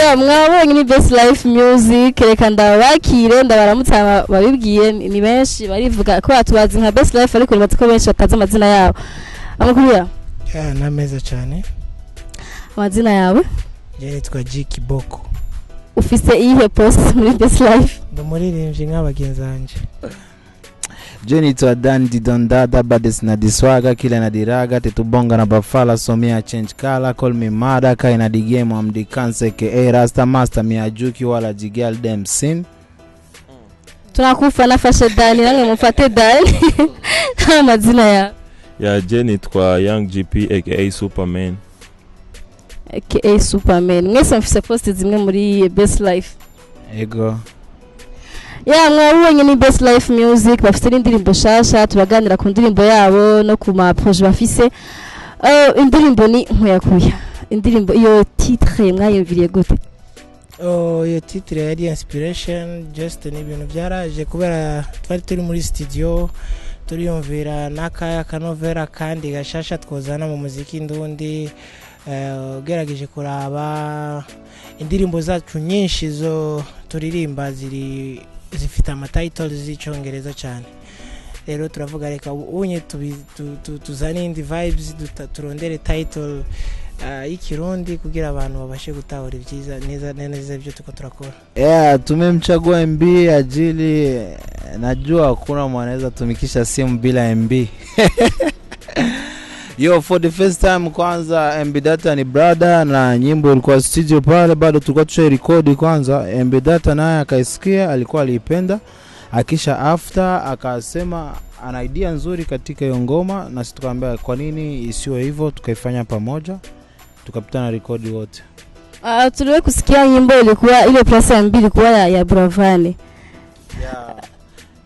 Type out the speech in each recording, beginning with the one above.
Yeah, mwabonye ni Best Life Music reka ndabakire ndabaramutsa babibwiye ni benshi barivuga ko atubazi nka Best Life ariko nibatse ko benshi batazi amazina yabo. Amakuru ya? Yeah, nameza cyane. Amazina yawe? Yitwa G Kiboko. Ufise iyihe post muri Best Life? Ndumuririmbyi nk'abagenzi banje. Jenny to Dandy Dondada Bades na diswaga kila na diraga tetubonga na bafala somia change color call me mada kai na digame am di cancer ke Rasta Master miajuki wala jigal dem sin. Tunakufa nafashe Dani nange mufate Dani. Amazina ya Jenny twa Young GP aka Superman. aka Superman. Mwese mfise post zimwe muri Best Life. Ego. Yeah, mwabonye ni Best Life Music bafite indirimbo shasha turaganira ku ndirimbo yabo no ku ma projet bafise. Indirimbo ni nkuyakuya. Indirimbo iyo titre mwayumviriye gute? Iyo titre yari inspiration just ni ibintu byaraje kubera twari turi muri studio turiyumvira nakaya kanovera kandi gashasha twozana mu muziki ndundi ugerageje kuraba indirimbo zacu nyinshi zo turirimba zifite ama titles z'icyongereza cyane. Rero turavuga reka unye tuzane indi vibes turondere title y'ikirundi kugira abantu babashe gutahura ibyiza neza ibyo tuko turakora. Yeah, tumemchagua MB ajili najua kuna mwanaweza tumikisha simu bila MB. Yo, for the first time kwanza MB Data ni brother na nyimbo ilikuwa studio pale bado tulikuwa record kwanza. MB Data naye akaisikia alikuwa alipenda akisha after akasema ana idea nzuri katika hiyo ngoma na sisi tukamwambia kwa nini isiwe hivyo tukaifanya pamoja tukapitana record wote. Tuliwe kusikia nyimbo ilikuwa ile plus MB ilikuwa ya Buravani. Yeah.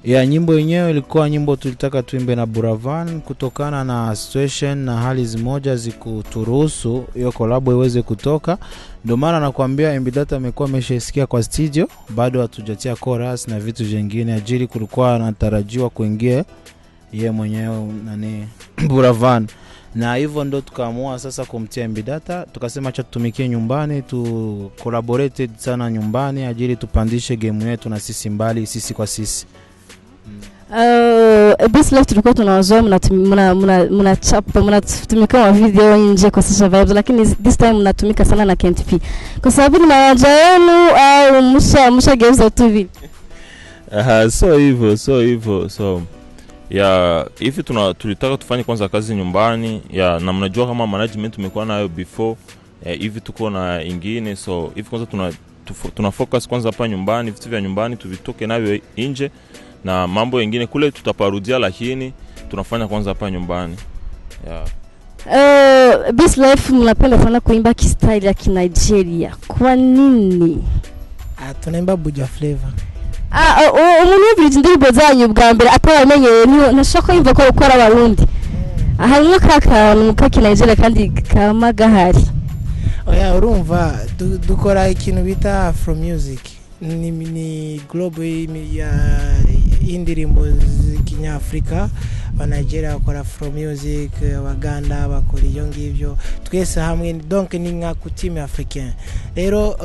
Ya nyimbo yenyewe ilikuwa nyimbo tulitaka tuimbe na Buravan kutokana na situation na hali zimoja zikuturuhusu hiyo collab iweze kutoka. Ndio maana nakwambia MB Data amekuwa ameshaisikia kwa studio bado hatujatia chorus na vitu vingine ajili kulikuwa anatarajiwa kuingia yeye mwenyewe nani Buravan. Na hivyo ndo tukaamua sasa kumtia MB Data tukasema acha tutumikie nyumbani tu collaborate sana nyumbani ajili tupandishe game yetu na sisi mbali sisi kwa sisi. Best Life tulikuwa tunawazoea mnatumika wa video nje kwa sasa vibes lakini this time mnatumika sana na Kent P. Kwa sababu ni manager wenu au mshageuza tu hivi? So ya hivi tulitaka tufanye kwanza kazi nyumbani ya na mnajua kama management tumekuwa nayo before hivi tuko na ingine so hivi kwanza tuna focus kwanza hapa nyumbani vitu vya nyumbani tuvitoke navyo nje na mambo mengine kule tutaparudia lakini tunafanya kwanza hapa nyumbani. Yeah. Best Life mnapenda sana kuimba kistyle ya Nigeria. Kwa nini? Tunaimba Buja Flavor. Umuntu indirimbo zanyu bwa mbere atamenyeye ntashaka yumva ko ukora abarundi. Harimo kakantu ka Nigeria kandi kama gahari. Oya urumva dukora ikintu bita Afro music. Ni global ya indirimbo z'ikinyafrika ba Nigeria bakora Afro music abaganda bakora iyo ngivyo twese hamwe donc ni nka coutume africain. Rero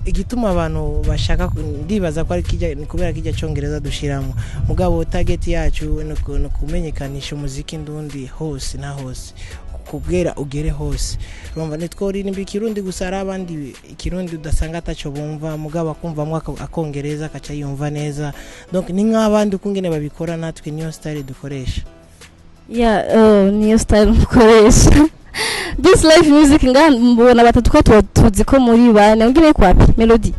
igituma abantu bashaka ndibaza ko ari kubera kijya cyongereza dushiramo mugabo target yacu no kumenyekanisha umuziki ndundi hose na hose kubwera ugere hose. Urumva nitwori nimbikirundi gusara abandi ikirundi udasanga ataco bumva mugabo akumva akongereza akaca yumva neza donc ni nk'abandi kungene babikora natwe niyo style dukoresha. Yeah, niyo style dukoresha. This Life Music mbona batatu kwa tuzi ko muri bane ngine kwapi Melody.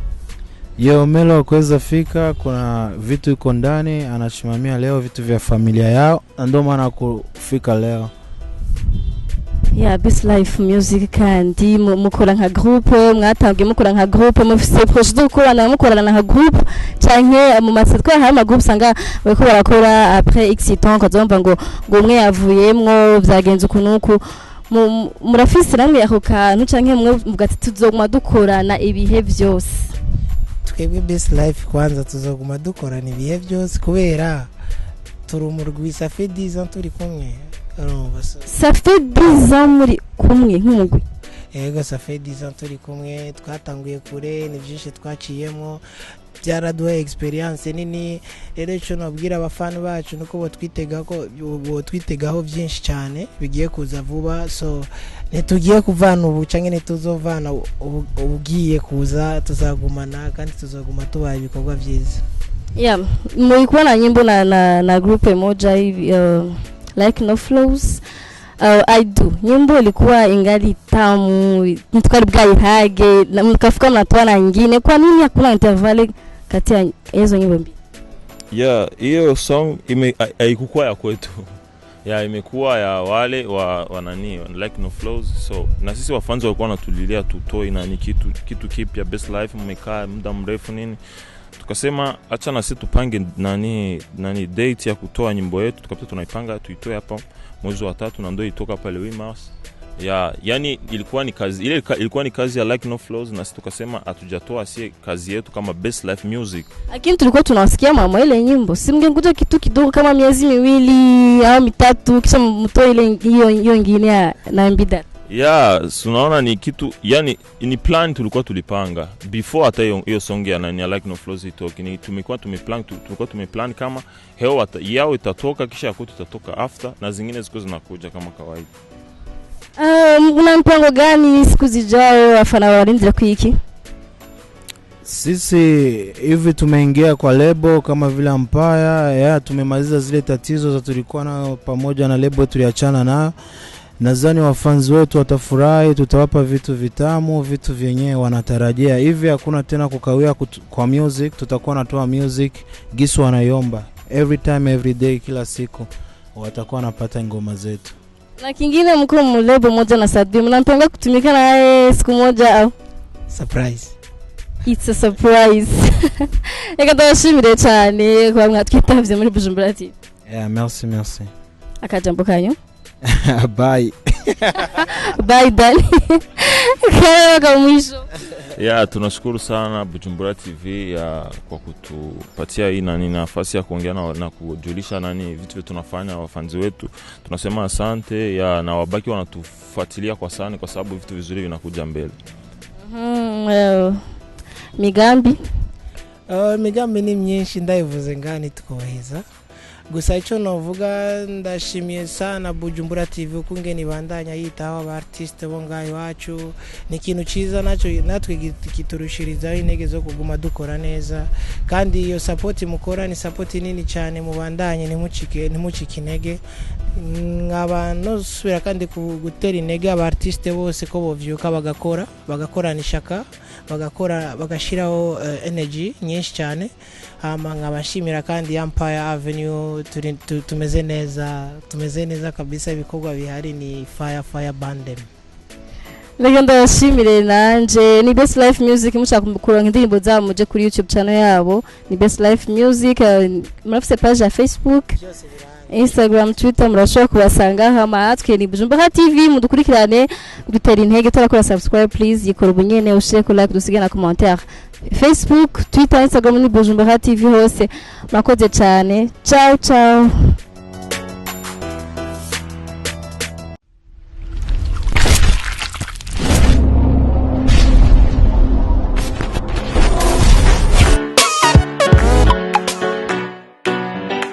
Yo Melo kweza fika kuna vitu iko ndani anashimamia leo vitu vya familia yao ndio maana kufika leo. Yeah, Best Life Music kandi mukora nka groupe mwatangiye mukora nka groupe mufise projet dukorana mukorana nka groupe canke mu masatwe hari ama groupe sanga bariko barakora après X temps kazomba ngo umwe yavuyemwo vyagenze ukunuku murafise namwe yako kantu canke mwe mugati tuzoguma dukorana ibihe byose. Twebwe Best Life kwanza tuzoguma dukorana ibihe byose kubera turumurwi ça fait 10 ans turi kumwe. Ça fait 10 ans muri kumwe nk'umugwi. yego safe 10 ans turi kumwe twatanguye kure ni byinshi twaciyemo byaraduha experience nini rero icyo nabwira abafana bacu nuko bo twitegaho byinshi cyane bigiye kuza vuba so nitugiye kuvana ubu cyangwa nituzovana ubugiye kuza tuzagumana kandi tuzaguma tubaye ibikorwa byiza. Yeah, mlikuwa na nyimbo na group moja hivi like no flows. I do. Nyimbo ilikuwa ingali tamu, tukari bwaihage, na mkafika mnatoa na nyingine. Kwa nini hakuna intervale kati ya hizo nyimbo mbili? Yeah, hiyo song haikuwa ya kwetu. Yeah, imekuwa ya wale wa nani like no flows. So na sisi wafanzi walikuwa wanatulilia tutoe nani kitu kipya best life mmekaa muda mrefu nini. Tukasema acha na sisi tupange nani date ya kutoa nyimbo yetu, tukapita tunaipanga tuitoe hapa mwezi wa 3 na ndio itoka pale Mars. Yani ilikuwa ni kazi ilikuwa ni kazi ya like no flows na sisi tukasema hatujatoa si kazi yetu kama best life music. Lakini tulikuwa tunawasikia mama ile nyimbo. Si mngekuja kitu kidogo kama miezi 2 au 3 kisha mtoe ile hiyo nyingine na mbida. Yeah, unaona ni kitu yani ni plan tulikuwa tulipanga before hata hiyo song ya nani like no flows itoke. Ni tulikuwa tumeplan kama hewa yao itatoka kisha yakuti itatoka after na zingine ziko zinakuja kama kawaida. Una mpango gani siku zijayo wafana walindira kwiki? Sisi hivi tumeingia kwa lebo kama vile Empire, tumemaliza zile tatizo za tulikuwa nayo pamoja na lebo tuliachana nayo. Nadhani wafanzi wetu watafurahi, tutawapa vitu vitamu, vitu vyenyewe wanatarajia. Hivi hakuna tena kukawia kwa music, tutakuwa natoa music gisu wanaiomba. Every time, every day, kila siku watakuwa napata ngoma zetu. Na kingine mko mlebo moja na Sadbi, mnapanga kutumika naye siku moja au? Surprise. It's a surprise. Ekatashimire cyane kwa mwatwitavye muri Bujumbura TV. Yeah, merci. Akajambo kanyu. Bye. Bye Dani. Kama mwisho. Yeah, tunashukuru sana Bujumbura TV kwa kutupatia hii nafasi ya kuongea na kujulisha vitu tunafanya wafanzi wetu. Tunasema asante na wabaki wanatufuatilia kwa sana kwa sababu vitu vizuri vinakuja mbele. Migambi ni myinshi ndayivuze ngani tukoweza. Gusa icyo novuga ndashimiye sana Bujumbura TV ukungeni bandanya yitaho aba artiste bo ngayo wacu ni kintu ciza natwe kiturushiriza intege zo kuguma dukora neza kandi iyo support mukora ni support nini cyane mu bandanye ntimucike intege nk'abantu subira kandi gutera intege aba artiste bose ko bovyuka bagakorana ishaka bagashiraho energy nyinshi cyane nkabashimira kandi Empire Avenue tumeze neza kabisa ibikorwa bihari ni fire bandem. Reka ndashimire nanje ni Best Life Music mushaka kuronka indirimbo zabo muje kuri YouTube channel yabo ni Best Life Music murafise page ya Facebook Instagram Twitter murashobora kubasanga hama atwe ni Bujumbura TV mudukurikirane dutera intege turakora subscribe please yikora ubunyene ushire ko like dusige na commentaire Facebook Twitter Instagram ni Bujumbura TV hose murakoze cyane ciao